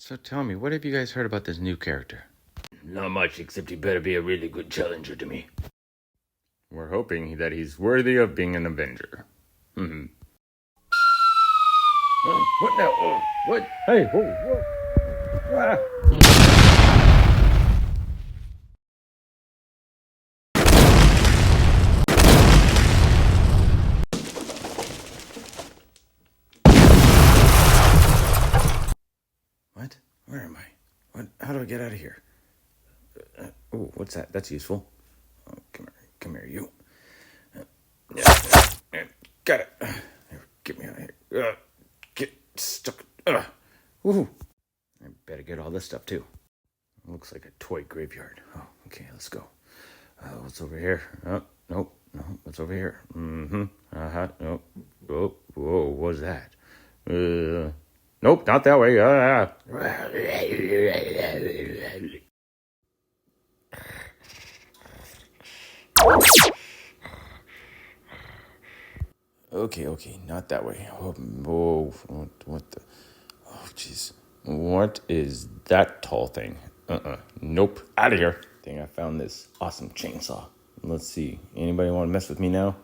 So tell me, what have you guys heard about this new character? Not much, except he better be a really good challenger to me. We're hoping that he's worthy of being an Avenger. Oh, what now? Oh, what? Hey, whoa. Ah. What? Where am I? What? How do I get out of here? Oh, what's that? That's useful. Oh, come here, you. Yeah, got it. Get me out of here. Get stuck. Woohoo! I better get all this stuff too. Looks like a toy graveyard. Oh, okay, let's go. What's over here? Oh, nope. No, what's over here? Nope. Oh, whoa, what's that? Nope, not that way. Okay, not that way. Oh, what the? Oh, jeez. What is that tall thing? Nope. Out of here. I think I found this awesome chainsaw. Let's see. Anybody want to mess with me now?